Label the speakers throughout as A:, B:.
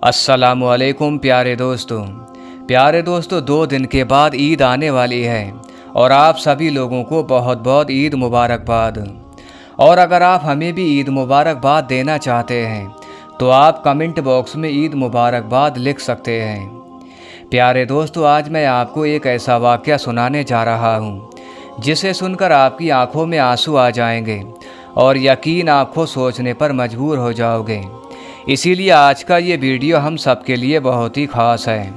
A: अस्सलामुअलैकुम प्यारे दोस्तों 2 दिन के बाद ईद आने वाली है और आप सभी लोगों को बहुत बहुत ईद मुबारकबाद। और अगर आप हमें भी ईद मुबारकबाद देना चाहते हैं तो आप कमेंट बॉक्स में ईद मुबारकबाद लिख सकते हैं। प्यारे दोस्तों, आज मैं आपको एक ऐसा वाक़या सुनाने जा रहा हूँ जिसे सुनकर आपकी आंखों में आंसू आ जाएंगे और यकीन आपको सोचने पर मजबूर हो जाओगे। इसीलिए आज का ये वीडियो हम सब के लिए बहुत ही ख़ास है।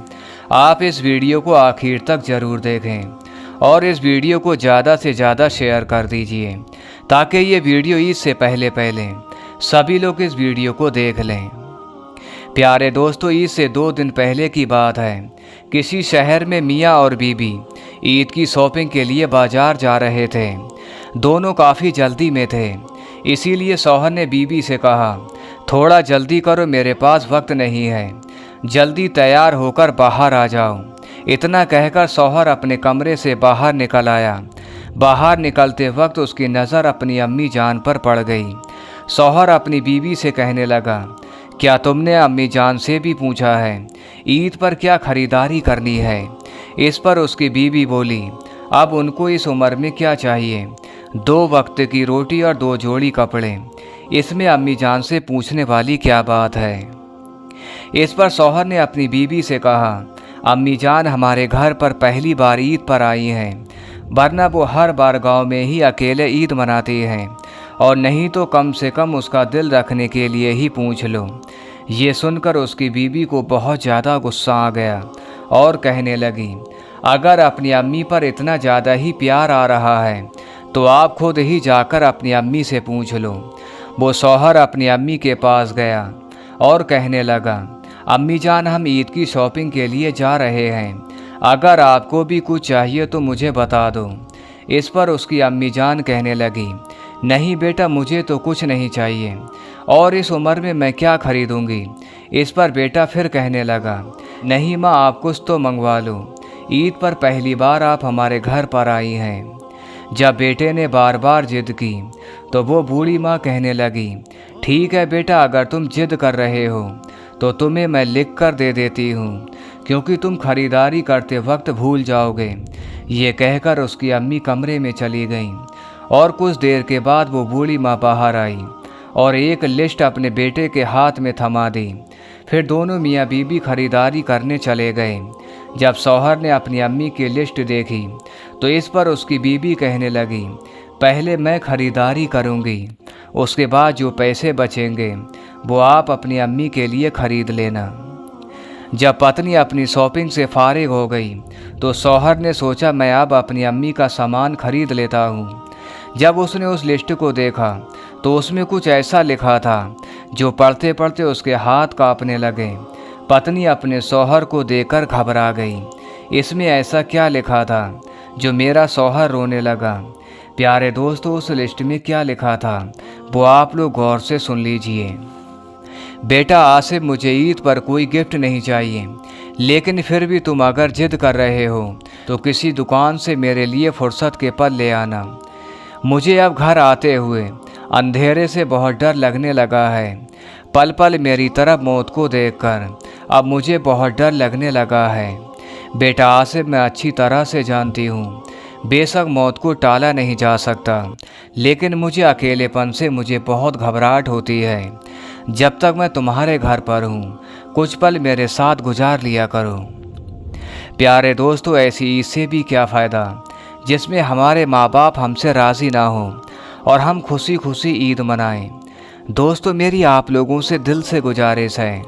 A: आप इस वीडियो को आखिर तक ज़रूर देखें और इस वीडियो को ज़्यादा से ज़्यादा शेयर कर दीजिए ताकि ये वीडियो ईद से पहले सभी लोग इस वीडियो को देख लें। प्यारे दोस्तों, ईद से 2 दिन पहले की बात है। किसी शहर में मियाँ और बीबी ईद की शॉपिंग के लिए बाज़ार जा रहे थे। दोनों काफ़ी जल्दी में थे, इसीलिए शौहर ने बीबी से कहा, थोड़ा जल्दी करो, मेरे पास वक्त नहीं है, जल्दी तैयार होकर बाहर आ जाओ। इतना कहकर शौहर अपने कमरे से बाहर निकल आया। बाहर निकलते वक्त उसकी नज़र अपनी अम्मी जान पर पड़ गई। शौहर अपनी बीवी से कहने लगा, क्या तुमने अम्मी जान से भी पूछा है ईद पर क्या ख़रीदारी करनी है? इस पर उसकी बीवी बोली, अब उनको इस उम्र में क्या चाहिए, 2 वक्त की रोटी और 2 जोड़ी कपड़े, इसमें अम्मी जान से पूछने वाली क्या बात है? इस पर शौहर ने अपनी बीवी से कहा, अम्मी जान हमारे घर पर पहली बार ईद पर आई हैं, वरना वो हर बार गांव में ही अकेले ईद मनाती हैं, और नहीं तो कम से कम उसका दिल रखने के लिए ही पूछ लो। ये सुनकर उसकी बीवी को बहुत ज़्यादा गुस्सा आ गया और कहने लगी, अगर अपनी अम्मी पर इतना ज़्यादा ही प्यार आ रहा है तो आप खुद ही जाकर अपनी अम्मी से पूछ लो। वो शौहर अपनी अम्मी के पास गया और कहने लगा, अम्मी जान हम ईद की शॉपिंग के लिए जा रहे हैं, अगर आपको भी कुछ चाहिए तो मुझे बता दो। इस पर उसकी अम्मी जान कहने लगी, नहीं बेटा, मुझे तो कुछ नहीं चाहिए और इस उम्र में मैं क्या खरीदूंगी। इस पर बेटा फिर कहने लगा, नहीं माँ, आप कुछ तो मंगवा लो, ईद पर पहली बार आप हमारे घर पर आई हैं। जब बेटे ने बार बार जिद की तो वो बूढ़ी माँ कहने लगी, ठीक है बेटा, अगर तुम जिद कर रहे हो तो तुम्हें मैं लिख कर दे देती हूँ, क्योंकि तुम खरीदारी करते वक्त भूल जाओगे। ये कहकर उसकी अम्मी कमरे में चली गई और कुछ देर के बाद वो बूढ़ी माँ बाहर आई और एक लिस्ट अपने बेटे के हाथ में थमा दी। फिर दोनों मियाँ बीबी खरीदारी करने चले गए। जब शौहर ने अपनी अम्मी की लिस्ट देखी तो इस पर उसकी बीबी कहने लगी, पहले मैं खरीदारी करूँगी, उसके बाद जो पैसे बचेंगे वो आप अपनी अम्मी के लिए खरीद लेना। जब पत्नी अपनी शॉपिंग से फारिग हो गई तो शौहर ने सोचा, मैं अब अपनी अम्मी का सामान खरीद लेता हूँ। जब उसने उस लिस्ट को देखा तो उसमें कुछ ऐसा लिखा था जो पढ़ते पढ़ते उसके हाथ कांपने लगे। पत्नी अपने शौहर को देखकर घबरा गई। इसमें ऐसा क्या लिखा था जो मेरा शौहर रोने लगा? प्यारे दोस्तों, उस लिस्ट में क्या लिखा था वो आप लोग गौर से सुन लीजिए। बेटा आसिफ, मुझे ईद पर कोई गिफ्ट नहीं चाहिए, लेकिन फिर भी तुम अगर जिद कर रहे हो तो किसी दुकान से मेरे लिए फुर्सत के पल ले आना। मुझे अब घर आते हुए अंधेरे से बहुत डर लगने लगा है। पल पल मेरी तरफ मौत को देखकर अब मुझे बहुत डर लगने लगा है। बेटा आसिफ, मैं अच्छी तरह से जानती हूँ बेशक मौत को टाला नहीं जा सकता, लेकिन मुझे अकेलेपन से मुझे बहुत घबराहट होती है। जब तक मैं तुम्हारे घर पर हूँ कुछ पल मेरे साथ गुजार लिया करो। प्यारे दोस्तों, ऐसी ईद से भी क्या फ़ायदा जिसमें हमारे माँ बाप हमसे राज़ी ना हो और हम खुशी खुशी ईद मनाएं। दोस्तों, मेरी आप लोगों से दिल से गुजारिश है,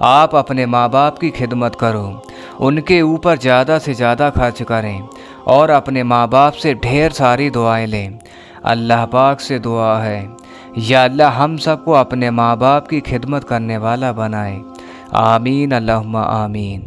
A: आप अपने माँ बाप की खिदमत करो, उनके ऊपर ज़्यादा से ज़्यादा खर्च करें और अपने माँ बाप से ढेर सारी दुआएं लें। अल्लाह पाक से दुआ है, या अल्लाह हम सबको अपने माँ बाप की खिदमत करने वाला बनाए। आमीन, अल्लाहुम्मा आमीन।